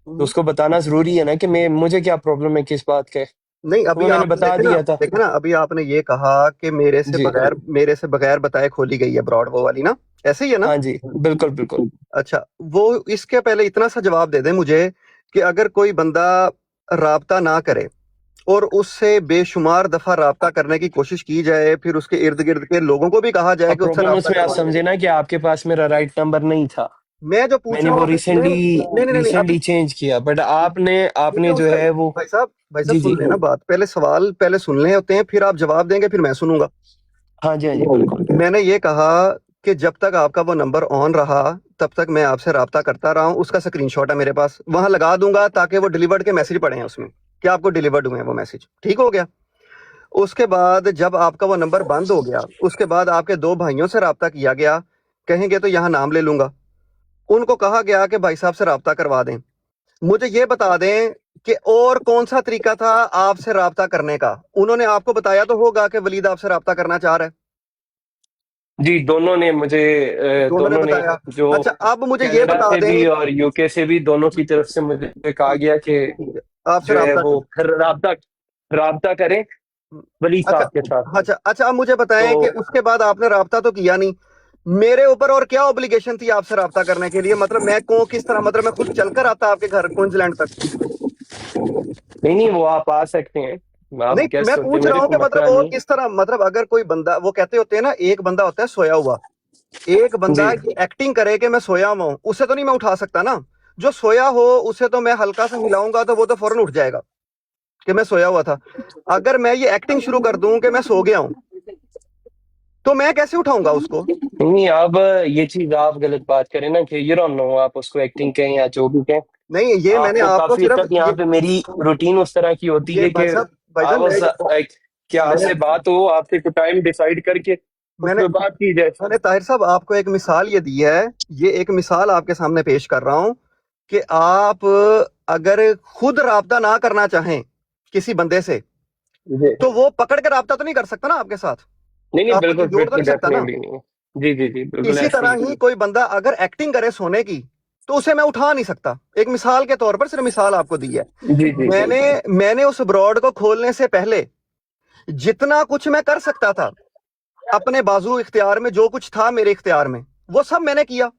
तो उसको बताना जरूरी है ना कि मैं मुझे क्या प्रॉब्लम है किस बात का। नहीं, तो अभी वो मैंने आपने बता दिया था। देखे ना, अभी आपने ये कहा कि जी मेरे से बगैर बताए खोली गई है ब्रॉड, वो वाली ना, ऐसे ही है ना? हाँ जी, बिल्कुल बिल्कुल। अच्छा, वो इसके पहले इतना सा जवाब दे दें मुझे कि अगर कोई बंदा राब्ता ना करे और उससे बेशुमार दफा राब्ता करने की कोशिश की जाए, फिर उसके इर्द गिर्द के लोगों को भी कहा जाए अब कि उससे प्रॉब्लम राब्ता उसमें आप करवाएं। समझे ना कि आपके पास मेरा राइट नंबर नहीं था। मैं जो पूछ मैंने रहा हूँ वो अभी, रिसेंटली नहीं नहीं नहीं नहीं, अभी रिसेंटली चेंज किया, बट आपने ठीक है आपने जो उसका। है वो। भाई साहब जी सुन जी लेना बात, पहले सवाल पहले सुनने होते हैं, फिर आप जवाब देंगे, फिर मैं सुनूंगा। हाँ जी, हाँ जी, बिल्कुल। मैंने ये कहा कि जब तक आपका वो नंबर ऑन रहा, तब तक मैं आपसे राब्ता करता रहा हूँ। उसका स्क्रीनशॉट है मेरे पास, वहां लगा दूंगा ताकि वो डिलीवर्ड के मैसेज पड़े हैं उसमें कि आपको डिलीवर्ड हुए हैं वो मैसेज। ठीक हो गया। उसके बाद जब आपका वो नंबर बंद हो गया, उसके बाद आपके दो भाइयों से राब्ता किया गया, कहेंगे तो यहाँ नाम ले लूंगा। उनको कहा गया कि भाई साहब से राब्ता करवा दें। मुझे ये बता दें कि और कौन सा तरीका था आपसे राब्ता करने का? उन्होंने आपको बताया तो होगा कि वलीद आपसे राब्ता करना चाह रहा है। जी, दोनों ने मुझे दोनों ने दोनों ने बताया। जो अच्छा, अब मुझे ये कनाडा बता से दें। भी और यूके से भी, दोनों की तरफ से मुझे कहा गया कि आपसे जो है राब्ता वो फिर राब्ता राब्ता करें वली अच्छा साहब के साथ। अच्छा अच्छा, अब मुझे बताएं कि तो उसके बाद आपने राब्ता तो किया नहीं। मेरे ऊपर और क्या ऑब्लिगेशन थी आपसे राब्ता करने के लिए? मतलब मैं को किस तरह, मतलब मैं खुद चलकर आता आपके घर क्वींसलैंड तक? नहीं नहीं, वो आप आ सकते हैं, आप नहीं, मैं गेस्ट होते हैं, पूछ रहा मेरे हूँ को कि मतलब मसला और नहीं। किस तरह, मतलब अगर कोई बंदा, वो कहते होते हैं ना, एक बंदा होता है सोया हुआ, एक बंदा जी ये एक्टिंग करे कि मैं सोया हुआ हूं, उसे तो नहीं मैं उठा सकता ना। जो सोया हो उसे तो मैं हल्का सा हिलाऊंगा तो वो तो फौरन उठ जाएगा कि मैं सोया हुआ था। अगर मैं ये एक्टिंग शुरू कर दूं कि मैं सो गया हूं, तो मैं कैसे उठाऊंगा उसको? नहीं, अब ये चीज आप गलत बात करें ना कि यू डोंट नो, आप उसको एक्टिंग कहें या जो भी कहें। नहीं, ये मैंने आपको आपको काफी हद सिर्फ तक यहाँ पे मेरी रूटीन उस तरह की होती ये है कि भाई साहब, आप भाईजान उस क्या मैंने आपसे बात हो, आपसे कुछ टाइम डिसाइड करके उस मैंने पर बात की जाए। मैंने ताहिर साहब आपको एक मिसाल ये दी है। ये एक मिसाल आपके सामने पेश कर रहा हूं कि आप अगर खुद राब्ता ना करना चाहें किसी बंदे से, जी तो वो पकड़ के राब्ता तो नहीं कर सकता ना आपके साथ। नहीं नहीं, आपको बिल्कुल जोड़ तो बिल्कुल नहीं सकता ना। डेफिनेटली नहीं। जी जी जी, बिल्कुल इसी ऐसे तरह ही। ही कोई बंदा अगर एक्टिंग करे सोने की, तो उसे मैं उठा नहीं सकता। एक मिसाल के तौर पर सिर्फ मिसाल आपको दी है। जी जी जी मैंने मैंने उस ब्रॉड को खोलने से पहले जितना कुछ मैं कर सकता था, अपने बाजू इख्तियार में जो कुछ था मेरे इख्तियार में, वो सब मैंने किया।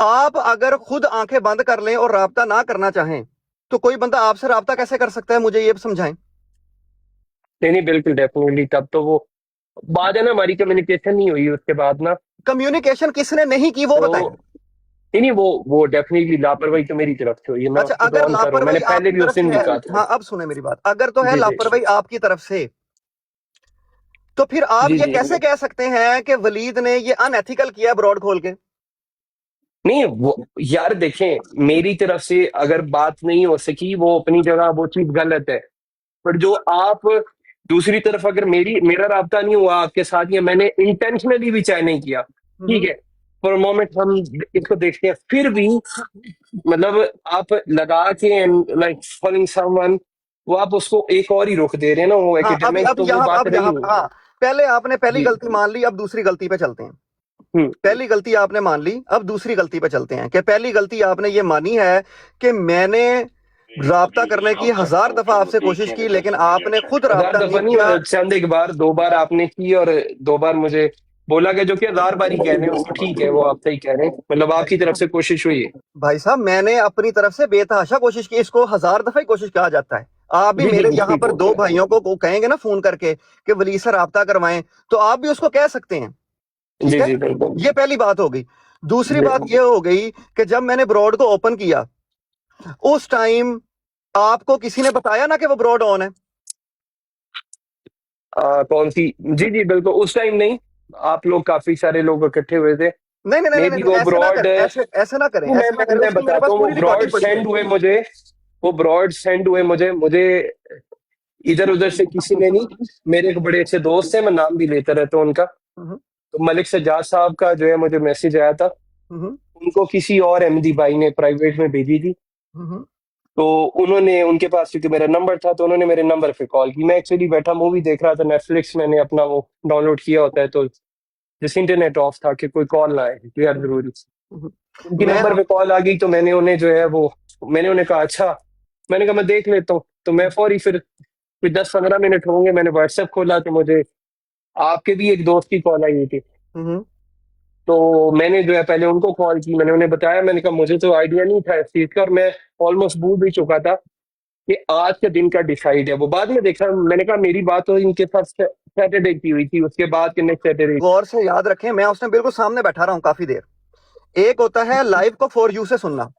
आप अगर खुद आंखें बंद कर लें और राब्ता ना करना चाहें, तो कोई बंदा आपसे राब्ता कैसे कर सकता है? मुझे ये समझाएं। नहीं नहीं, बिल्कुल डेफिनेटली, तब तो वो बात है ना, हमारी कम्युनिकेशन नहीं हुई उसके बाद ना। कम्युनिकेशन किसने नहीं की वो बताएं। तो नहीं नहीं, वो डेफिनेटली लापरवाही तो मेरी तरफ से हुई है, मैं अच्छा, उसको तो अगर ऑन कर रहा हूँ, मैंने लापरवाही पहले आपकी भी उस तरफ दिन से भी है, कहा था। हाँ अब सुने मेरी बात, अगर तो है जी जी लापरवाही आपकी तरफ से, तो फिर आप जी ये जी। कैसे कह सकते हैं कि वलीद ने ये अनएथिकल किया ब्रॉड खोल के? नहीं वो यार देखें, मेरी तरफ से अगर बात नहीं हो सकी, वो अपनी जगह वो चीज गलत है। पर जो आप दूसरी तरफ, अगर मेरा राब्ता नहीं हुआ आपके साथ, या मैंने इंटेंशनली भी चाहे नहीं किया, ठीक हम्म। है, फॉर मोमेंट हम इसको देखते हैं, फिर भी मतलब आप लगा के लाइक फॉलोइंग समवन, वो आप उसको एक और ही रुख दे रहे हैं ना, वो हाँ, एकेडमिक, अब तो वो यहाँ, बात अब रही यहाँ नहीं। हाँ, पहले आपने पहली जी। गलती मान ली, अब दूसरी गलती पे चलते हैं। हम्म। पहली गलती आपने मान ली, अब दूसरी गलती पे चलते हैं। कि पहली गलती आपने ये मानी है कि मैंने राब्ता करने की 1000 दफा आपसे कोशिश की, लेकिन आपने खुद हजार राब्ता नहीं दफा नहीं, किया। चंद एक बार, दो बार आपने की, और दो बार मुझे बोला गया, जो कि हजार बारी कह रहे हैं उसको, ठीक है, वो आप सही कह रहे हैं, मतलब आपकी तरफ से कोशिश हुई है। भाई साहब, मैंने अपनी तरफ से बेतहाशा कोशिश की, इसको 1000 दफा ही कोशिश कहा जाता है। आप भी जी जी मेरे यहाँ पर बिल्कुल। दो भाइयों को कहेंगे ना फोन करके कि वली से राब्ता करवाएं, तो आप भी उसको कह सकते हैं। ठीक जी है। जी बिल्कुल। ये पहली बात हो गई। दूसरी जी। बात ये हो गई कि जब मैंने ब्रॉड को ओपन किया, उस टाइम आपको किसी ने बताया ना कि वो ब्रॉड ऑन है? कौन सी? जी जी बिल्कुल, उस टाइम नहीं, आप लोग काफी सारे लोग इकट्ठे हुए थे, नहीं नहीं नहीं मे नहीं बी नहीं, वो ऐसे ना ब्रॉड, करें, ऐसे ना करें, मैं ऐसे ना मैं करें, मैं उसकी मेरे बताता पास हूँ, वो पूरी ब्रॉड रिकॉर्डिंग पड़ी है। सेंड हुए मुझे, वो ब्रॉड सेंड हुए मुझे इधर उधर से किसी ने नहीं। मेरे एक बड़े अच्छे दोस्त हैं, मैं नाम भी लेता रहता हूँ उनका, हम्म। तो मलिक सज्जाद साहब का जो है मुझे मैसेज आया था, हम्म। उनको किसी और एमडी भाई ने प्राइवेट में भेजी थी। हम्म। तो उन्होंने, उनके पास क्योंकि मेरा नंबर था, तो उन्होंने मेरे नंबर पे कॉल की। मैं एक्चुअली बैठा मूवी देख रहा था, नेटफ्लिक्स मैंने अपना वो डाउनलोड किया होता है, तो जिस इंटरनेट ऑफ था कि कोई कॉल ना आए, तो यार जरूरी। उनकी मैं नंबर पे कॉल आ गई तो मैंने उन्हें जो है वो, मैंने उन्हें कहा अच्छा, मैंने कहा मैं देख लेता हूँ। तो मैं फौरी फिर 10-15 मिनट होंगे मैंने व्हाट्सएप खोला तो मुझे आपके भी एक दोस्त की कॉल आई हुई थी। हम्म, तो मैंने जो है पहले उनको कॉल की, मैंने उन्हें बताया, मैंने कहा मुझे तो आइडिया नहीं था इस चीज का, और मैं ऑलमोस्ट भूल भी चुका था कि आज के दिन का डिसाइड है। वो बाद में देखा, मैंने कहा मेरी बात तो इनके साथ सैटरडे की हुई थी, उसके बाद के नेक्स्ट सैटरडे। गौर से याद रखें, मैं उसने बिल्कुल सामने बैठा रहा हूँ काफी देर। एक होता है लाइव को फॉर यू से सुनना,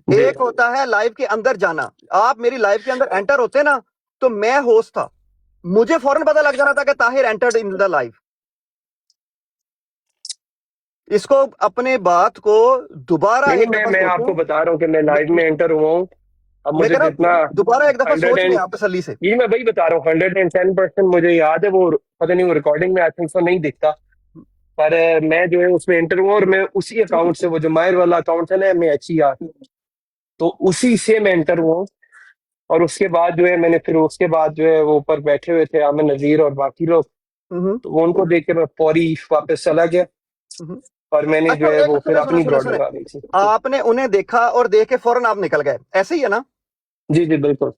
जी एक होता है लाइव के अंदर जाना। आप मेरी लाइव के अंदर एंटर होते ना, तो मैं होस्ट था, मुझे फौरन पता लग जाना था कि Tahir entered in the live. इसको अपने बात को दोबारा नहीं नहीं, एक मैं दफा मैं सोचो। आपको बता रहा हूँ कि मैं लाइव में एंटर हुआ हूँ। अब मैं मुझे कह रहा जितना हूं दोबारा एक दफा हंड्रेड सोच लें एंड आप तसल्ली से। ये मैं वही बता रहा हूँ, 110% मुझे याद है। वो पता नहीं वो रिकॉर्डिंग में आई थिंक तो नहीं दिखता, पर मैं जो है उसमें एंटर हुआ, और मैं उसी अकाउंट से, वो जो मायर वाला अकाउंट है ना MHER, तो उसी से मैं एंटर हुआ हूँ। और उसके बाद जो है मैंने फिर उसके बाद जो है वो ऊपर बैठे हुए थे आमिर नजीर और बाकी लोग, हम्म, तो वो उनको देख के मैं फौरी वापस चला गया, हम्म। और मैंने जो अच्छा, है एक वो फिर सुने सुने अपनी सुने ब्रॉड सुने, लगा दी थी। आपने उन्हें देखा और देख के फौरन आप निकल गए, ऐसे ही है ना? जी जी बिल्कुल।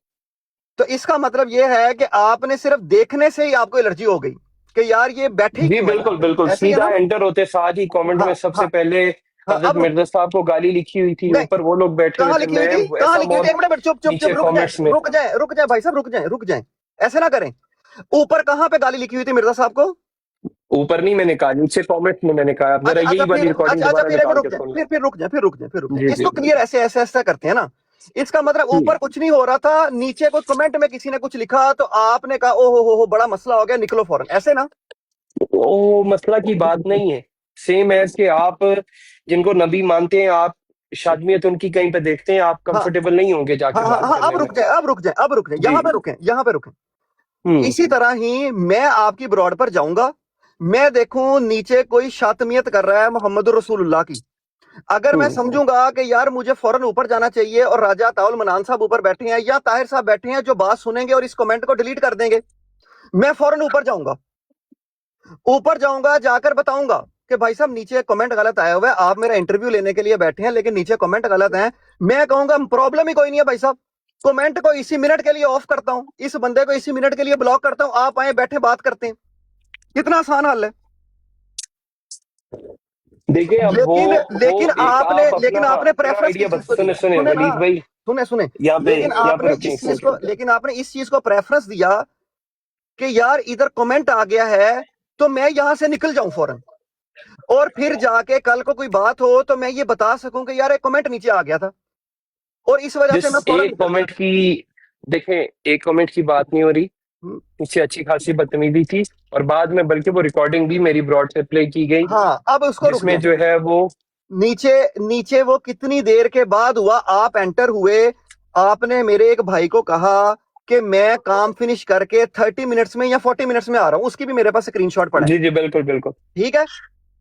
तो इसका मतलब ये है कि आपने सिर्फ देखने से ही आपको एलर्जी हो गई कि यार ये बैठे ही जी क्यों है यहाँ बिल्कुल पे, बिल्कुल, ऐसे ही है सीधा ना? एंटर होते साथ ही कमेंट हाँ में सबसे हाँ पहले हाँ। हजरत अब रुक, मिर्जा साहब को गाली लिखी हुई थी, नहीं, ऊपर वो लोग बैठे हुए कहाँ थे, लिखी हुई मैं थी, कहाँ ऐसा लिखी हुई थी? मौत एक मिनट, चुप चुप चुप, नीचे रुक जाए कमेंट्स में। रुक जाए रुक जाए भाई साहब, रुक जाए रुक जाए, ऐसे ना करें। ऊपर कहाँ पे गाली लिखी हुई थी मिर्जा साहब को? ऊपर नहीं मैंने कहा, नीचे कमेंट्स में मैंने कहा। आप जरा अच्छा अच्छा, यही वाली फिर रिकॉर्डिंग अच्छा अच्छा, दोबारा फिर एक मिनट निकाल रुक के जाए, सुन लें। फिर रुक जाए, फिर रुक जाए, जी जी इसको क्लियर ऐसे ऐसे ऐसा करते हैं ना। इसका मतलब जी। ऊपर कुछ नहीं हो रहा था, नीचे कोई कमेंट में किसी ने कुछ लिखा तो आपने कहा ओ हो बड़ा मसला हो गया, निकलो फौरन, ऐसे ना? वो मसला की बात नहीं है। सेम एज के आप जिनको नबी मानते हैं, आप शादमियत उनकी कहीं पे देखते हैं, आप हाँ कंफर्टेबल नहीं होंगे हाँ जाके हाँ बात हाँ, अब करने में। रुक जाए, अब रुक जाए, जी। यहाँ पे रुकें। हम्म। इसी तरह ही मैं आपकी ब्रॉड पर जाऊंगा, मैं देखूं नीचे कोई शातमियत कर रहा है मोहम्मद रसूलुल्लाह की, अगर मैं हम्म। समझूंगा कि यार मुझे फौरन ऊपर जाना चाहिए और राजा ताउल मनान साहब ऊपर बैठे हैं या ताहिर साहब बैठे हैं जो बात सुनेंगे और इस कमेंट को डिलीट कर देंगे, मैं फौरन ऊपर जाऊंगा। ऊपर जाऊंगा, जाकर बताऊंगा कि भाई साहब नीचे कमेंट गलत आया हुआ है, आप मेरा इंटरव्यू लेने के लिए बैठे हैं लेकिन नीचे कमेंट गलत है। मैं कहूंगा प्रॉब्लम ही कोई नहीं है भाई साहब, कमेंट को इसी मिनट के लिए ऑफ करता हूं, इस बंदे को इसी मिनट के लिए ब्लॉक करता हूं, आप आए बैठे बात करते हैं। कितना आसान हल है। देखिए अब लेकिन वो लेकिन एक आपने आप अपना लेकिन आपने अपना प्रेफरेंस आइडिया किस चीज बस, को सुने दिया, सुने सुने ना, वलीद भाई, सुने। यहाँ पे रुकिए एक सेकंड। लेकिन आपने इस चीज को प्रेफरेंस दिया कि यार इधर कमेंट आ गया है तो मैं यहां से निकल जाऊं फौरन, और फिर जाके कल को कोई बात हो तो मैं ये बता सकूं कि यार एक कमेंट नीचे आ गया था, और इस वजह जिस से मैं फौरन एक निकल गया। कमेंट की, देखें, एक कमेंट की बात नहीं हो रही, हम्म, पीछे अच्छी खासी बदतमीजी थी, और बाद में बल्कि वो रिकॉर्डिंग भी मेरी ब्रॉड से प्ले की गई, हाँ, अब उसको रुक जिसमें जाए। जो है वो। नीचे नीचे वो कितनी देर के बाद हुआ, आप एंटर हुए, आपने मेरे एक भाई को कहा कि मैं काम फिनिश करके 30 मिनट्स में या 40 मिनट्स में आ रहा हूं, उसकी भी मेरे पास स्क्रीनशॉट पड़ा है। जी जी बिल्कुल बिल्कुल। ठीक है,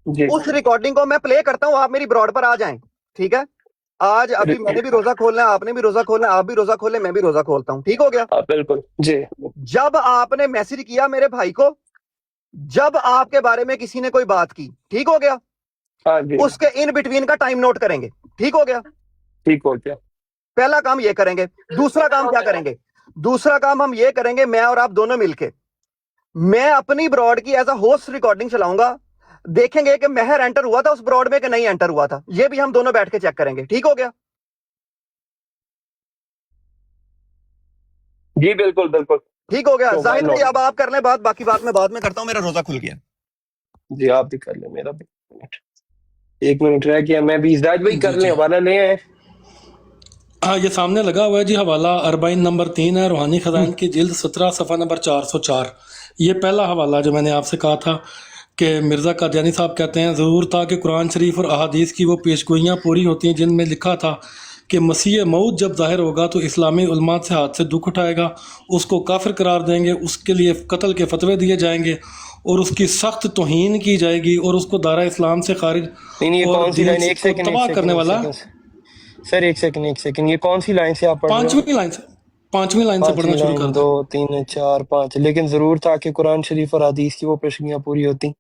जी। उस रिकॉर्डिंग को मैं प्ले करता हूं, आप मेरी ब्रॉड पर आ जाएं। ठीक है, आज अभी मैंने भी रोजा खोलना है, आपने भी रोजा खोलना है, आप भी रोजा खोलें, मैं भी रोजा खोलता हूं, ठीक हो गया? हाँ बिल्कुल जी। जब आपने मैसेज किया मेरे भाई को, जब आपके बारे में किसी ने कोई बात की, ठीक हो गया, हाँ जी। उसके इन बिटवीन का टाइम नोट करेंगे, ठीक हो गया? ठीक हो गया। पहला काम ये करेंगे। दूसरा काम क्या करेंगे? दूसरा काम हम ये करेंगे, मैं और आप दोनों मिलके, मैं अपनी ब्रॉड की एज अ होस्ट रिकॉर्डिंग चलाऊंगा, देखेंगे कि महर एंटर हुआ था उस ब्रॉड में कि नहीं एंटर हुआ था, ये भी हम दोनों बैठ के चेक करेंगे, ठीक हो गया? जी बिल्कुल बिल्कुल। ठीक हो गया तो वाई जाहिद भाई, नॉट। अब आप कर लें बात, बाकी बात मैं बाद में करता हूं, मेरा रोजा खुल गया। जी आप भी कर लें, मेरा भी 1 मिनट रह गया, मैं भी इजराज भाई जी कर लें, जी हवाला ले आए। हाँ, ये सामने लगा हुआ है जी, हवाला अरबाइन नंबर 3 है, रूहानी खजाइन की जिल्द 17 सफ़ा नंबर 404। ये पहला हवाला जो मैंने आपसे कहा था कि मिर्ज़ा कादियानी साहब कहते हैं ज़रूर था कि कुरान शरीफ और अहादीस की वो पेशगोइयाँ पूरी होती हैं जिनमें लिखा था कि मसीह मऊद जब ज़ाहिर होगा तो इस्लामी उलमा से हाथ से दुख उठाएगा, उसको काफिर करार देंगे, उसके लिए कत्ल के फतवे दिए जाएंगे और उसकी सख्त तौहीन की जाएगी और उसको दायरा इस्लाम से खारिज नहीं नहीं, ये और कौन सी दीन लाइन, एक को सेकंड एक तबाह सेकंड करने एक वाला। सेकंड सर, एक सेकंड, ये कौन सी लाइन से आप पढ़ रहे हो? पांचवी लाइन से, पांचवी लाइन से पांचवी पढ़ना शुरू लाइन, कर दें। 2 3 4 5, लेकिन जरूर था कि कुरान शरीफ और हदीस की वो पेशगियां पूरी होती।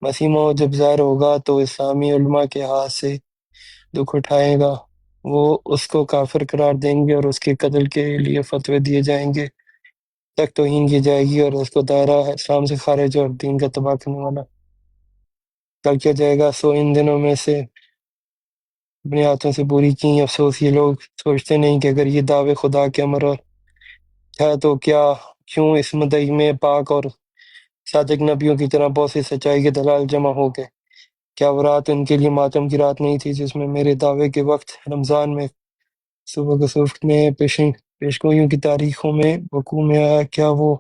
मसीह मौद जब ज़ाहिर होगा तो इस्लामी उलमा के हाथ से दुख उठाएगा, वो उसको काफिर करार देंगे और उसके कत्ल के लिए फतवे दिए जाएंगे, तक तौहीन की जाएगी और उसको दायरा इस्लाम से खारिज और दीन का तबाह करने वाला कर किया जाएगा। सो इन दिनों में से अपने हाथों से बुरी की। अफसोस ये लोग सोचते नहीं कि अगर ये दावे खुदा के अमर और है तो क्या क्यों इस मदई में पाक और सादिक नबियों की तरह बहुत सी सच्चाई के दलाल जमा हो गए। क्या वो रात उनके लिए मातम की रात नहीं थी जिसमें मेरे दावे के वक्त रमज़ान में सुबह कसुफ में पेशगोइयों की तारीखों में वकू में आया। क्या वो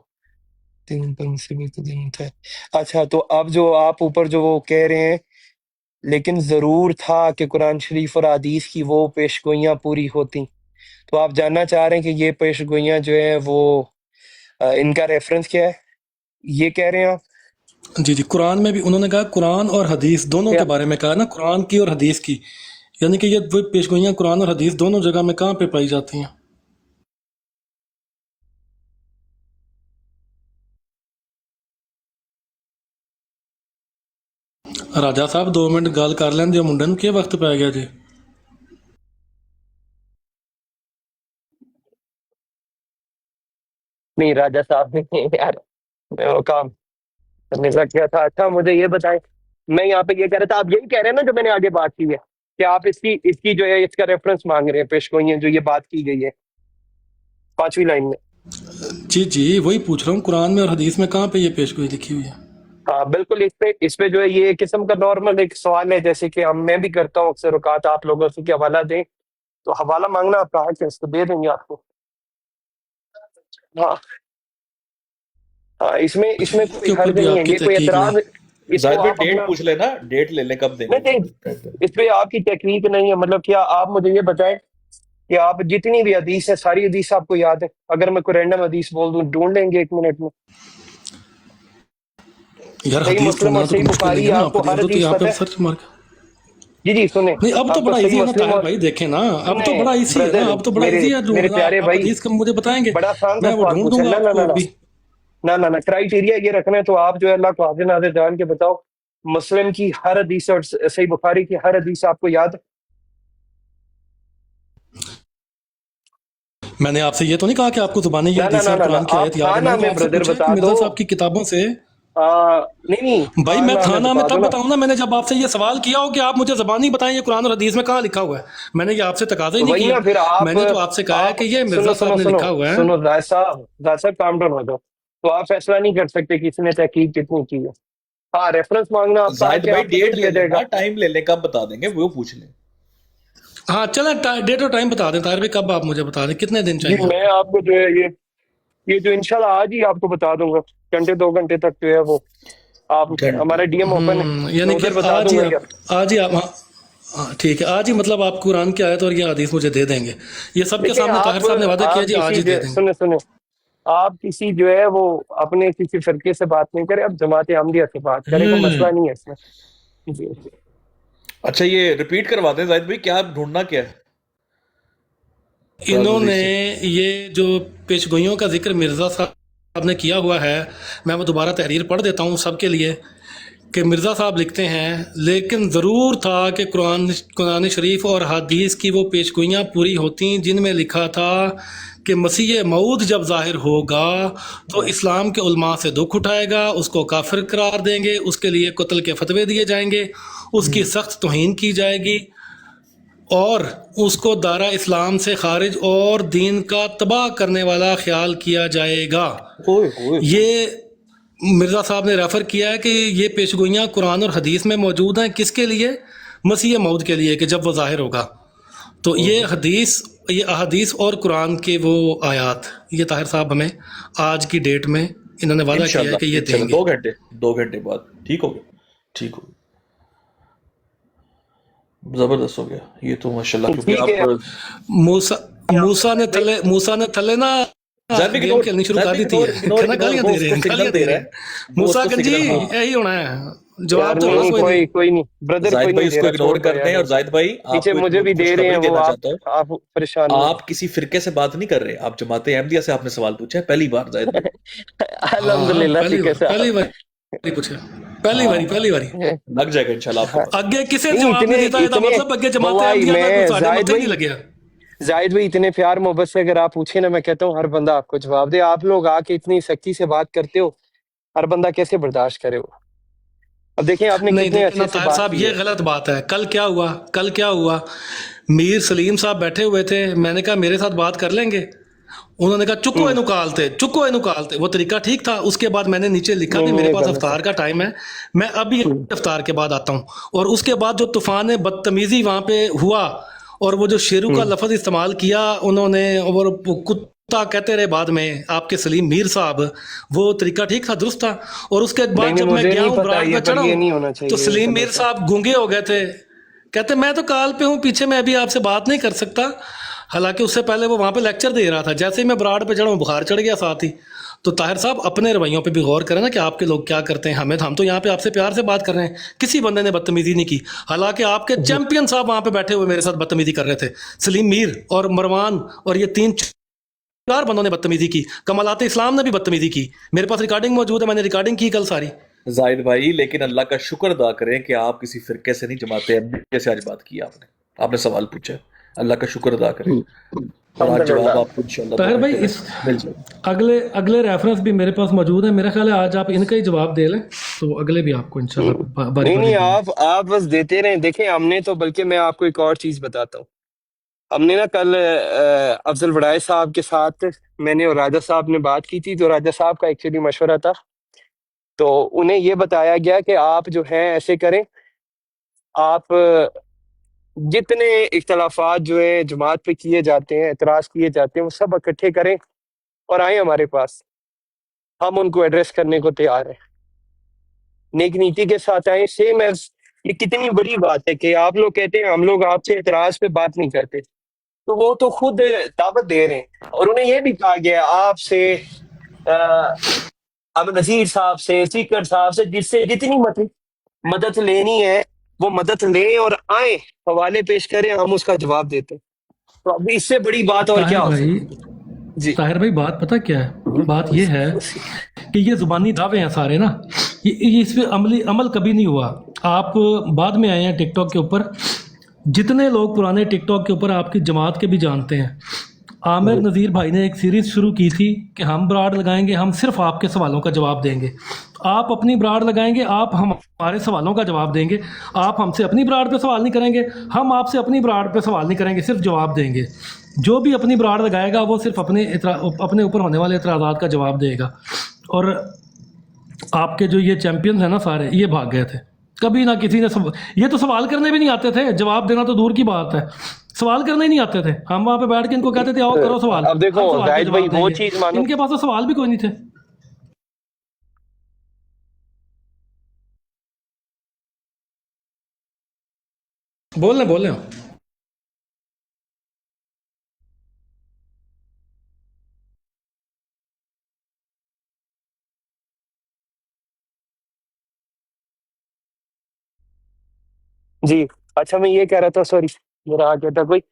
दिन उन पर मुसीबत का दिन था। अच्छा, तो अब जो आप ऊपर जो वो कह रहे हैं, लेकिन ज़रूर था कि कुरान शरीफ और हदीस की वो पेशगोइयाँ पूरी होती। तो आप जानना चाह रहे हैं कि ये पेशगोइयाँ जो है वो इनका रेफरेंस क्या है, ये कह रहे हैं आप? जी जी, कुरान में भी उन्होंने कहा, कुरान और हदीस दोनों के क्या बारे में कहा ना, कुरान की और हदीस की, यानी कि ये वो पेशगोइयाँ कुरान और हदीस दोनों जगह में कहाँ पे पाई जाती हैं? राजा साहब 2 मिनट गल कर लें, मुंडे नूं क्या वक्त पै गया जी? नहीं, राजा साहब ने यार मैं वो काम करने लग गया था। अच्छा, मुझे ये बताएं, मैं यहाँ पे ये कह रहा था, आप यही कह रहे हैं ना जो मैंने आगे बात की है, कि आप इसकी इसकी जो है इसका रेफरेंस मांग रहे हैं पेशगोइयाँ जो ये बात की गई है 5वीं लाइन में। जी जी, वही पूछ रहा हूँ, कुरान में और हदीस में कहाँ पे ये पेशगोई लिखी हुई है? हाँ बिल्कुल, इस पे जो है ये एक किस्म का नॉर्मल एक सवाल है, जैसे कि मैं भी करता हूँ अक्सर औकात, आप लोगों से कि हवाला दें, तो हवाला मांगना आपका हक है, इसको दे देंगे आपको। हाँ हाँ, इसमें इसमें कोई के ऊपर हर्ज भी नहीं है, आपकी ये कोई तहकीक नहीं? एतराज, इसको जाहिद भाई आप डेट अपना पूछ लेना, डेट ले ले कब देंगे नहीं, कहते हैं। इस पे आपकी तकनीक नहीं है। मतलब क्या आप मुझे ये बताएं कि आप जितनी भी हदीस है सारी हदीस आपको याद है? अगर मैं कोई रैंडम हदीस बोल दूं, ढूंढ लेंगे 1 मिनट में? यार सही हदीस मुस्लिम ढूंढना और तो सही कोई मुश्किल नहीं बुखारी, है ना, आप आपको हर तो हदीस यहाँ पता पे है? सर्च मार के। जी जी, सुने, नहीं, अब तो आपको बड़ा सही इजी है ना मुस्लिम ताहिर और भाई, देखें ना, अब तो सुने बड़ा इजी है ना, ब्रदर, अब तो बड़ा मेरे इजी है मेरे ढूंढना। प्यारे आप भाई, हदीस का मुझे बताएंगे, बड़ा आसान सा मैं वो सवाल ढूंढ पूछा। दूंगा ना ना आपको ना ना अभी। ना क्राइटेरिया ये रखना है तो आप जो है अल्लाह को हाजिर नाजिर जान के बताओ, मुस्लिम की हर हदीस और सही बुखारी की हर हदीस आपको याद है? मैंने आपसे ये तो नहीं कहा कि आपको जुबानी ये हदीसें और ना कुरान की आप आयत याद है, खाना मैंने तो में आपसे ब्रदर पूछा है कि बता दो। मिर्जा साहब की किताबों से। नहीं नहीं, भाई मैं खाना में खाना में बता दो तब ना। बताऊं ना, मैंने जब आपसे ये सवाल किया हो कि आप मुझे ज़बानी बताएं ये कुरान और हदीस में कहाँ लिखा हुआ है, मैंने ये आपसे तकाजा ही तो नहीं वही किया। ना, फिर मैंने तो आपसे कहा है आप कि ये सुनो मिर्जा सुनो साहब ने सुनो लिखा हुआ है। सुनो, जायद साहब काम डाउन हो जाओ। तो आप फैसला नहीं कर सकते कि इसने तहकीक कितनी की है। हाँ, रेफरेंस मांगना आपका है जाहिद कि भाई आपको दे डेट ले दिया जाएगा। लेना, टाइम ले ले, कब बता देंगे वो पूछ ले। हाँ चलें, डेट और टाइम बता दें ताहिर भाई, कब आप मुझे बता दें, कितने दिन जी, चाहिए मैं आपको? आपको जो है ये जो इंशाल्लाह आज ही आपको बता दूंगा, घंटे 2 घंटे तक जो है वो आप, घंटे हमारा डीएम ओपन है, यानी मैं कि उधर बता दूंगा यार। आज ही आप, हाँ हाँ, ठीक है, आज ही मतलब आप कुरान की आयत और ये हदीस मुझे दे देंगे? ये सबके देखिए सामने ताहिर साहब ने वादा किया आप जी, आज किसी ही दे देंगे। सुने सुने, आप किसी जो है वो अपने किसी फिरके से बात नहीं करें, आप जमात अहमदिया से बात करें, कोई मसला नहीं है इसमें। जी जी। अच्छा ये रिपीट करवा दें जाहिद भाई, क्या ढूंढना क्या है थोड़ा जल्दी इन्होंने से। ये जो पेशगोइयों का जिक्र मिर्ज़ा साहब ने किया हुआ है, मैं वो दोबारा तहरीर पढ़ देता हूँ सबके लिए, कि मिर्ज़ा साहब लिखते हैं, लेकिन ज़रूर था कि कुरान शरीफ और हदीस की वो पेशगोइयाँ पूरी होती जिनमें लिखा था कि मसीह मऊद जब ज़ाहिर होगा तो इस्लाम के उलमा से दुख उठाएगा, उसको काफिर करार देंगे, उसके लिए कत्ल के फतवे दिए जाएंगे, उसकी सख्त तौहीन की जाएगी और उसको दारा इस्लाम से खारिज और दीन का तबाह करने वाला ख्याल किया जाएगा। ओए ओए ये मिर्ज़ा साहब ने रेफ़र किया है कि ये पेशगोइयाँ कुरान और हदीस में मौजूद हैं, किसके लिए? मसीह मौद के लिए, कि जब वो ज़ाहिर होगा। तो ये अहदीस और कुरान के वो आयात, ये ताहिर साहब हमें आज की डेट में इन्होंने वादा किया है कि ये इंशाल्लाह देंगे। 2 घंटे बाद ठीक हो गया, ठीक हो गया, जबरदस्त हो गया ये तो माशाल्लाह, क्योंकि ठीक है। आप मूसा मूसा ने थले ना जाहिद भाई गेम खेलनी शुरू कर दी थी, कहना गालियां दे रहे हैं, गालियां दे रहे हैं। मूसा उसको गंजी सिग्नल, हाँ यही होना है, यार जवाब तो नहीं होना नहीं, कोई नहीं। कोई नहीं ब्रदर, कोई जाहिद भाई नहीं दे उसको रहा, इग्नोर छोड़ दो करते हैं। यार। और जाहिद भाई पीछे आपको मुझे एक भी दे रहे हैं खुशखबरी वो, देना चाहता हूँ, आप परेशान नहीं आप किसी फिरके से बात नहीं कर रहे, आप जमात अहमदिया से आपने सवाल पूछा है पहली बार जाहिद भाई। हाँ अल्हम्दुलिल्लाह, ठीक है साहब। पहली बार पूछे पहली बारी लग जाएगा इंशाल्लाह आपको पता। अगे किसे नहीं, जवाब नहीं इतने दिता ਇਹਦਾ इतने मतलब अगे जमाते भाई अहमदिया का मैं कोई साडे जाहिद मथे नहीं भाई लगया जाहिद भाई इतने प्यार मोहब्बत से अगर आप पूछे ना, मैं कहता हूँ हर बंदा आपको जवाब दे। आप लोग आके इतनी सख्ती से बात करते हो, हर बंदा कैसे बर्दाश्त करे वो। अब देखें आपने नहीं कितने देखिए ना अच्छे से ताहिर बात साहब की ये है। गलत बात है। कल क्या हुआ मीर सलीम साहब बैठे हुए थे, मैंने कहा मेरे साथ बात कर लेंगे, उन्होंने कहा चुको हम्म, चुको निकालते, वो तरीका ठीक था। उसके बाद मैंने नीचे लिखा नहीं कि नहीं मेरे ये पास गलत है। अफ्तार का टाइम है, मैं अभी हम्म, अफ्तार के बाद आता हूँ। और उसके बाद जो तूफान बदतमीजी वहां पे हुआ और वो जो शेरू का हम्म, लफ्ज इस्तेमाल किया उन्होंने, और वो कुत्ता कहते रहे बाद में आपके सलीम मीर साहब, वो तरीका ठीक था, दुरुस्त था। और उसके नहीं बाद नहीं जब मैं मुझे गया नहीं हूँ पता ब्राड ये, पे पर चढ़ा ये हूँ नहीं होना तो चाहिए, ये सलीम मीर गलत है। साहब गूंगे हो गए थे, कहते मैं तो कॉल पे हूँ पीछे, मैं अभी आपसे बात नहीं कर सकता। हालांकि उससे पहले वो वहां पे लेक्चर दे रहा था। जैसे ही मैं ब्राड पे चढ़ा हूँ बुखार चढ़ गया साथ ही। तो ताहिर साहब अपने रवैयों पे भी गौर करें ना कि आपके लोग क्या करते हैं। हम तो यहाँ पे आपसे प्यार से बात कर रहे हैं, किसी बंदे ने बदतमीजी नहीं की। हालांकि आपके जी चैंपियन साहब वहां पे बैठे हुए मेरे साथ बदतमीजी कर रहे थे, सलीम मीर और मरवान, और ये तीन चार बंदों ने बदतमीजी की। कमालात इस्लाम ने भी बदतमीजी की, मेरे पास रिकॉर्डिंग मौजूद है, मैंने रिकॉर्डिंग की कल सारी। जाहिद भाई लेकिन अल्लाह का शुक्र अदा करें कि आप किसी फिरके से नहीं, जमाते अहमदिया से आज बात की आपने, आपने सवाल पूछा। अल्लाह का शुक्र अदा करें और आज जवाब अल्हम्दुलिल्लाह। आपको इंशाल्लाह 2 ताहिर भाई घंटे में इस मिल जाएगा। अगले अगले रेफरेंस भी मेरे पास मौजूद है, मेरा ख्याल है आज आप इनका ही जवाब दे लें तो अगले भी आपको इंशाल्लाह बारी नहीं बारी नहीं देंगे। आप बस देते रहें। देखें हमने तो, बल्कि मैं आपको एक और चीज बताता हूँ। हमने ना कल अफजल वड़ाई साहब के साथ मैंने और राजा साहब ने बात की थी। तो राजा साहब का एक्चुअली मशवरा था, तो उन्हें ये बताया गया कि आप जो हैं ऐसे करें, आप जितने इख्तलाफात जो है जमात पे किए जाते हैं, एतराज किए जाते हैं, वो सब इकट्ठे करें और आए हमारे पास। हम उनको एड्रेस करने को तैयार हैं, नेक नीति के साथ आए। सेम एज, ये कितनी बड़ी बात है कि आप लोग कहते हैं हम लोग आपसे एतराज पे बात नहीं करते, तो वो तो खुद दावत दे रहे हैं। और उन्हें ये भी कहा गया है आपसे, अब नजीर साहब से, सीकर साहब से, जिससे जितनी मदद लेनी है वो मदद लें और आए, हवाले पेश करें, हम उसका जवाब देते हैं। तो अभी इससे बड़ी बात और क्या ताहिर हो भाई सकती है। जी ताहिर भाई बात पता क्या है, बात ये है कि ये जुबानी दावे हैं सारे ना, ये इस पे अमल कभी नहीं हुआ। आप बाद में आए हैं टिकटॉक के ऊपर, जितने लोग पुराने टिकटॉक के ऊपर आपकी जमात के भी जानते हैं। आमिर नज़ीर भाई ने एक सीरीज़ शुरू की थी कि हम ब्राड लगाएंगे, हम सिर्फ आपके सवालों का जवाब देंगे। आप अपनी ब्राड लगाएंगे, आप हमारे सवालों का जवाब देंगे। आप हमसे अपनी ब्राड पे सवाल नहीं करेंगे, हम आपसे अपनी ब्राड पे सवाल नहीं करेंगे, सिर्फ जवाब देंगे। जो भी अपनी ब्राड लगाएगा वो सिर्फ अपने ऊपर होने वाले इतराज़ात का जवाब देगा। और आपके जो ये चैंपियंस हैं ना सारे, ये भाग गए थे। कभी ना किसी ने ये तो सवाल करने भी नहीं आते थे, जवाब देना तो दूर की बात है, सवाल करने ही नहीं आते थे। हम वहां पे बैठ के इनको कहते थे आओ करो सवाल, अब देखो हर सवाल के जाहिद भाई जवाब वो देंगे। चीज मानो। इनके पास तो सवाल भी कोई नहीं थे। बोल रहे हो। जी अच्छा, मैं ये कह रहा था, सॉरी मेरा आ गया था कोई।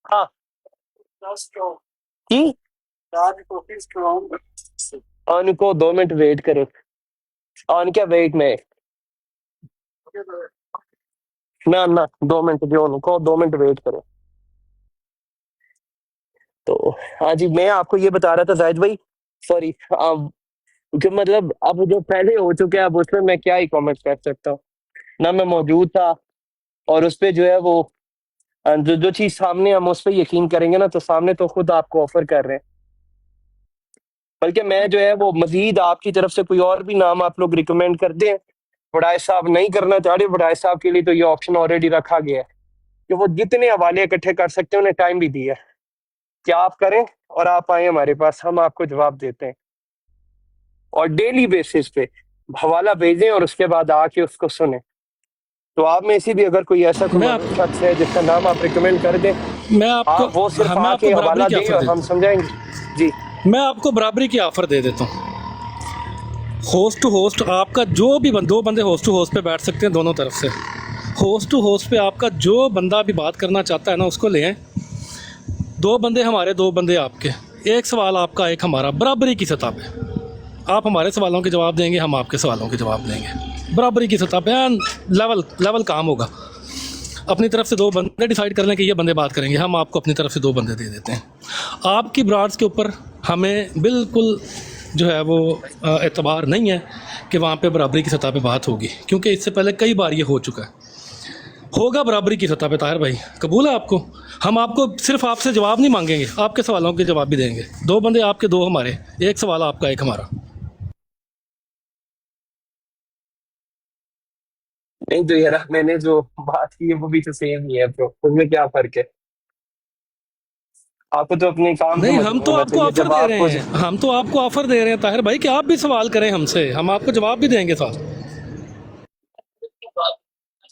हाँ की उनको 2 मिनट वेट करो। ऑन क्या वेट में ना ना 2 मिनट जो उनको 2 मिनट वेट करो। तो हाँ जी, मैं आपको ये बता रहा था जाहिद भाई, सॉरी, कि मतलब अब जो पहले हो चुके हैं अब उसमें मैं क्या ही कमेंट कर सकता हूँ। ना मैं मौजूद था, और उस पे जो है वो जो चीज सामने हम उस पर यकीन करेंगे ना, तो सामने तो खुद आपको ऑफर कर रहे हैं। बल्कि मैं जो है वो मजीद आपकी तरफ से कोई और भी नाम आप लोग रिकमेंड कर दें। वड़ाई साहब नहीं करना चाह रहे, वड़ाई साहब के लिए तो ये ऑप्शन ऑलरेडी रखा गया है कि वो जितने हवाले इकट्ठे कर सकते हैं, उन्हें टाइम भी दिया है कि आप करें और आप आए हमारे पास, हम आपको जवाब देते हैं। और डेली बेसिस पे हवाला भेजें और उसके बाद आके उसको सुने। तो आप में से भी अगर कोई ऐसा कोई मैं आप मौजूद शख्स है जिसका नाम आप रिकमेंड कर दें, मैं आपको आप वो सिर्फ हाँ, मैं आपको आके बराबरी हवाला की दें ऑफर और हम समझाएंगे। जी मैं आपको बराबरी की ऑफर दे देता हूँ। होस्ट टू होस्ट आपका जो भी दो बंदे होस्ट टू होस्ट पे बैठ सकते हैं दोनों तरफ से। होस्ट टू होस्ट पे आपका जो बंदा भी बात करना चाहता है ना उसको ले आए। 2 बंदे हमारे, 2 बंदे आपके, एक सवाल आपका एक हमारा, बराबरी की सतह पे। आप हमारे सवालों के जवाब देंगे, हम आपके सवालों के जवाब देंगे। बराबरी की सतह पे लेवल काम होगा। अपनी तरफ से 2 बंदे डिसाइड कर लें कि ये बंदे बात करेंगे, हम आपको अपनी तरफ से 2 बंदे दे देते हैं। आपकी ब्राड्स के ऊपर हमें बिल्कुल जो है वो एतबार नहीं है कि वहाँ पे बराबरी की सतह पे बात होगी, क्योंकि इससे पहले कई बार ये हो चुका है। होगा बराबरी की सतह पे ताहिर भाई, कबूल है आपको? हम आपको सिर्फ आपसे जवाब नहीं मांगेंगे, आपके सवालों के जवाब भी देंगे। 2 बंदे आपके, 2 हमारे, 1 सवाल आपका, 1 हमारा। नहीं तो यार मैंने जो बात की है वो भी तो सेम ही है ब्रो, उसमें क्या फर्क है? आपको तो अपने काम को नहीं, मतलब हम तो होना आपको चाहिए ऑफर जब दे आपको। रहे हैं, हम तो आपको ऑफर दे रहे हैं ताहिर भाई कि आप भी सवाल करें हमसे, हम आपको जवाब भी देंगे साथ।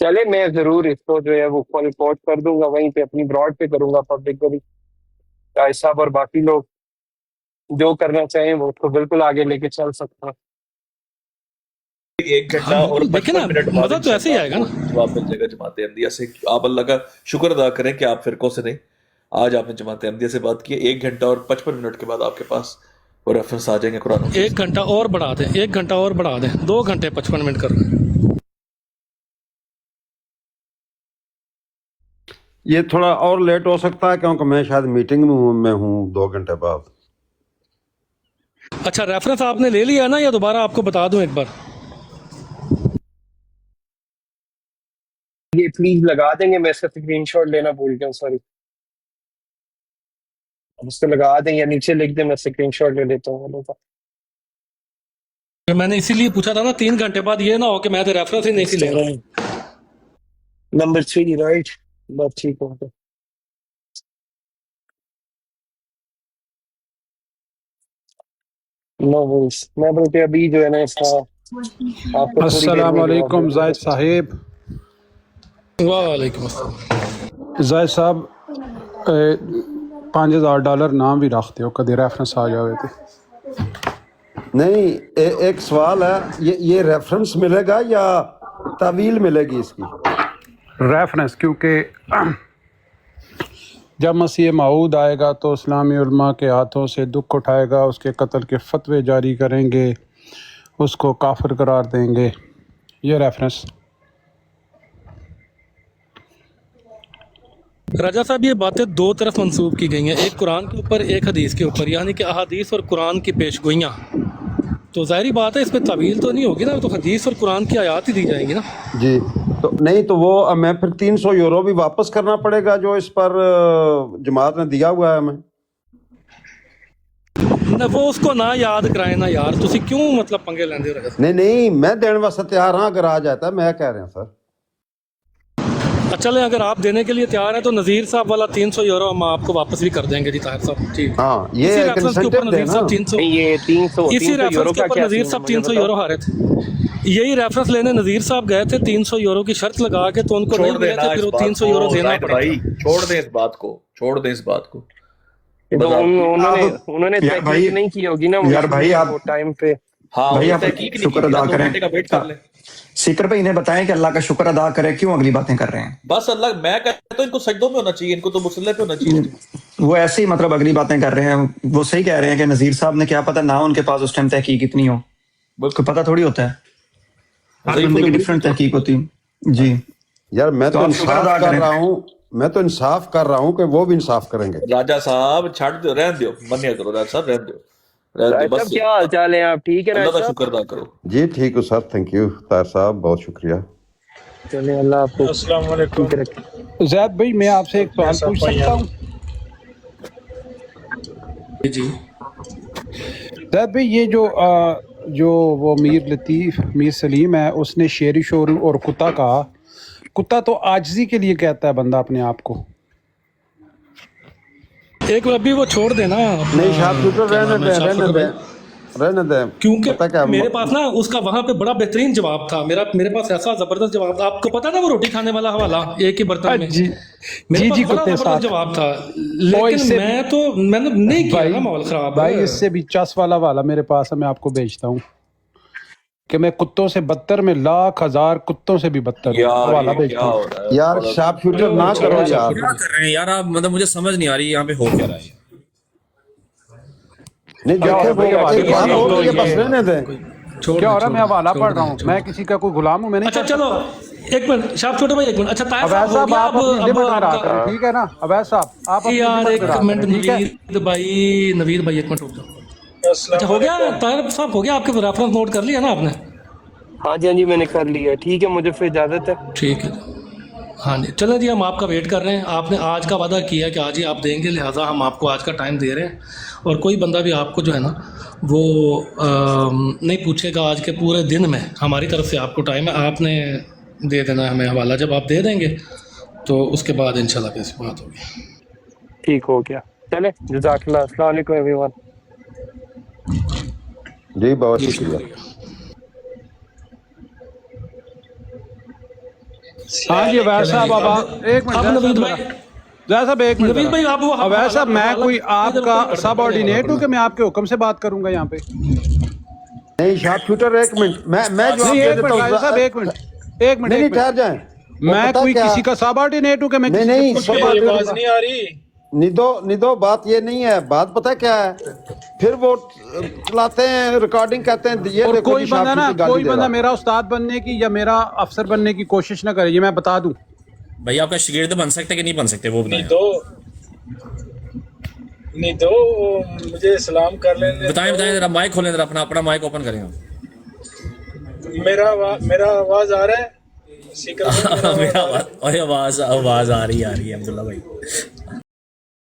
चले मैं जरूर इसको जो है वो कॉल रिपोर्ट कर दूंगा, वहीं पे अपनी ब्रॉड पे करूंगा पब्लिक को भी। ताहिर साहब और बाकी लोग जो करना चाहें वो उसको बिल्कुल आगे लेके चल सकते हैं। 1 घंटा हाँ और बिल्कुल, देखे 55 ना, मिनट बाद मज़ा तो ऐसे ही इंशाल्लाह आएगा ना। आपको जवाब मिल जाएगा जमात अहमदिया से। आप अल्लाह का शुक्र अदा करें कि आप फिरकों से नहीं, आज आपने जमात अहमदिया से बात की है। 1 घंटा और 55 मिनट के बाद आपके पास वो रेफरेंस आ जाएंगे कुरान और 1 घंटा और बढ़ा दें, 1 घंटा और बढ़ा दें, 2 घंटे 55 मिनट कर रहे हैं। ये थोड़ा और लेट हो सकता है क्योंकि मैं शायद मीटिंग में हूँ 2 घंटे बाद। अच्छा, रेफरेंस आपने ले लिया ना, या दोबारा आपको बता दूं एक बार? ये प्लीज लगा देंगे, मैं इसका स्क्रीनशॉट लेना भूल गया, सॉरी। उसको लगा दें या नीचे लिख दें, मैं स्क्रीनशॉट ले लेता हूँ वालों का। मैंने इसीलिए पूछा था ना 3 घंटे बाद, ये ना हो कि मैं तो रेफरेंस ही नहीं सी ले रहा हूँ। नंबर 3 राइट, बस ठीक हो गया। नो वरीज, मैं बल्कि अभी जो है ना इसका आपको थोड़ी देर अस्सलाम में जवाब दे वालेकुम दूंगा। जायद साहिब। वालेकुम अस्सलाम। जायद साहब $5000 नाम भी रखते हो, कभी रेफरेंस आ जावे तो। नहीं एक सवाल है, ये रेफरेंस मिलेगा या तावील मिलेगी इसकी? रेफरेंस, क्योंकि जब मसीह मऊद आएगा तो इस्लामी उलमा के हाथों से दुख उठाएगा, उसके कत्ल के फतवे जारी करेंगे, उसको काफिर करार देंगे। ये रेफरेंस। राजा साहब, ये बातें 2 तरफ मंसूब की गई हैं, एक कुरान के ऊपर, एक हदीस के ऊपर, यानी कि अहादीस और कुरान की पेशगोइयाँ। तो ज़ाहिरी बात है, इस पर तावील तो नहीं होगी ना, तो हदीस और कुरान की आयात ही दी जाएंगी ना। जी तो नहीं तो वो मैं फिर 300 यूरो भी वापस करना पड़ेगा जो इस पर जमात ने दिया हुआ है हमें। ना वो उसको ना याद कराए ना यार, तुसी क्यों मतलब पंगे लेंदे हो राजा साहब? नहीं मैं देने वास्ते तैयार हाँ, अगर आ जाता है। मैं कह रहा हूँ सर। अच्छा, ले अगर आप देने के लिए तैयार हैं तो नज़ीर साहब वाला 300 यूरो हम आपको वापस भी कर देंगे जी ताहिर साहब। ठीक, हाँ ये इसी एक रेफरेंस के ऊपर इंसेंटिव नज़ीर देना। साहब 300, नहीं, ये 300 इसी 300 यूरो रेफरेंस के का ऊपर क्या नज़ीर सीन है साहब मुझे 300 बताओ। यूरो हारे थे। यही रेफरेंस लेने नज़ीर साहब गए थे, 300 यूरो की शर्त लगा के, तो उनको नहीं छोड़ मिले देना थे, इस फिर वो बात 300 यूरो को देना जाहिद पड़ा भाई, था। छोड़ दें इस बात को, छोड़ दें इस बात को। तो बता उन्होंने यार भाई, तहकीक नहीं की होगी ना यार भाई आप वो टाइम पे। हाँ, भाई उन्होंने आप तहकीक नहीं शुक्र की थी ना, अदा 2 करें। घंटे का वेट कर लें। सीकर पे इन्हें बताएं कि अल्लाह का शुक्र अदा करें, क्यों अगली बातें कर रहे हैं। बस अल्लाह, मैं कहता हूँ इनको सजदों में होना चाहिए, इनको तो मुसल्ले पे होना चाहिए। वो ऐसे ही मतलब अगली बातें कर रहे हैं। वो सही कह रहे हैं कि नजीर साहब ने, क्या पता ना उनके पास उस टाइम तहकीक इतनी हो, बिल्कुल को पता थोड़ी होता है, हर सही बंदे की बोली डिफरेंट तहकीक होती है जी। यार मैं तो तो आप शुक्र इंसाफ अदा कर करें। रहा हूँ, मैं तो इंसाफ कर रहा हूँ कि वो भी इंसाफ करेंगे। राजा साहब छाड़ दो, रहने दो, मनिया करो राजा साहब, रहने दो, रहने दो, राज साहब बस क्या हाल चाल है आप? ठीक है अल्लाह राज का साहब? शुक्र अदा करो। जी ठीक हो सर, थैंक यू तार साहब, बहुत शुक्रिया। चले अल्लाह आपको अस्सलाम वालेकुम। ठीक रखे। जैद भाई, मैं आपसे एक सवाल पूछ सकता हूँ? जी जैद भाई, ये जो वो मीर लतीफ़, मीर सलीम है, उसने शेरी शोर और कुत्ता कहा। कुत्ता तो आजिज़ी के लिए कहता है बंदा अपने आप को। एक अभी वो छोड़ देना, नहीं शाह रहने दे, क्योंकि पता क्या मेरे पास ना उसका वहां पे बड़ा बेहतरीन जवाब था। मेरे पास ऐसा जबरदस्त जवाब था। आपको पता था वो रोटी खाने वाला हवाला एक ही बर्तन में? जी मेरे जी पास जी, बड़ा कुत्ते जबरदस्त साथ जवाब था, वो लेकिन इससे मैंने नहीं किया भाई, ना, माहौल खराब भाई है। इससे भी चस वाला मेरे पास है, मैं आपको भेजता हूँ कि मैं कुत्तों से बदतर में लाख हजार कुत्तों से भी बदतर हूँ। यार हवाला ये भेजता क्या हूँ। हो रहा है? यार शार्प शूटर ना करो यार। क्या कर रहे हैं यार आप, मतलब मुझे समझ नहीं आ रही यहाँ पे हो क्या रहा है। नहीं देखे वो एक बात हो रही है, बस रहने दें। क्या हो रहा है? मैं हवाला पढ़ रहा हूँ, मैं किसी का कोई गुलाम हूँ? मैं नहीं। अच्छा चलो एक मिनट शाह छोटे भाई, एक मिनट। अच्छा ताहिर अवैध साहब हो साहब गया आप अपनी लिमिट में रहा करें, ठीक है ना? अवैध साहब आप अपनी यार लिमिट एक में रहा मिनट करें, ठीक है? नवीद भाई एक मिनट रुक जाओ। अच्छा हो गया ताहिर साहब, हो गया? आपके रेफरेंस नोट कर लिया ना आपने? हाँ जी हाँ जी मैंने कर लिया। ठीक है मुझे फिर इजाजत है। ठीक है हाँ जी, चलो जी हम आपका वेट कर रहे हैं। आपने आज का वादा किया कि आज ही आप देंगे, लिहाजा हम आपको आज का टाइम दे रहे हैं। और कोई बंदा भी आपको जो है ना वो नहीं पूछेगा आज के पूरे दिन में। हमारी तरफ से आपको टाइम है, आपने दे देना है हमें हवाला। जब आप दे देंगे तो उसके बाद इंशाल्लाह कैसी बात होगी। ठीक हो गया, चले जज़ाकल्लाह। अस्सलाम वालेकुम एवरीवन। जी बहुत जी शुक्रिया। शुक्रिया। हाँ जी अवैध साहब अब एक मिनट, अब नवीद भाई, जय साहब एक मिनट। नवीद भाई आप वो अवैध साहब मैं हवाला कोई इधर आपका ऊपर कर- सबऑर्डिनेट हूँ कि मैं आपके हुक्म से बात करूंगा यहाँ पे? नहीं शार्प शूटर एक मिनट, मैं जवाब नहीं दे एक देता मिनट हूँ। भाई साहब, एक मिनट एक मिनट नहीं एक नहीं ठहर मिनट। जाएं। वो मैं पता कोई क्या- किसी का सबऑर्डिनेट हूँ कि मैं नहीं किसी नहीं के सब बात आवाज नहीं आ रही। निदो बात ये नहीं है, बात पता क्या है, फिर वो चलाते हैं रिकॉर्डिंग, कहते हैं ये और देखो कोई जी बंदा शार्प ना, शूटर गाली कोई दे बंदा रहा। मेरा उस्ताद बनने की या मेरा अफसर बनने की कोशिश ना करे, ये मैं बता दूं। भाई आपका शागिर्द बन सकते कि नहीं बन सकते वो बताएं। नहीं दो मुझे सलाम कर लेने। बताएं जरा, माइक खोलें जरा, अपना अपना माइक ओपन करें आप। मेरा आवाज आ रहा है? मेरा आवाज आ रही है अब्दुल्ला भाई,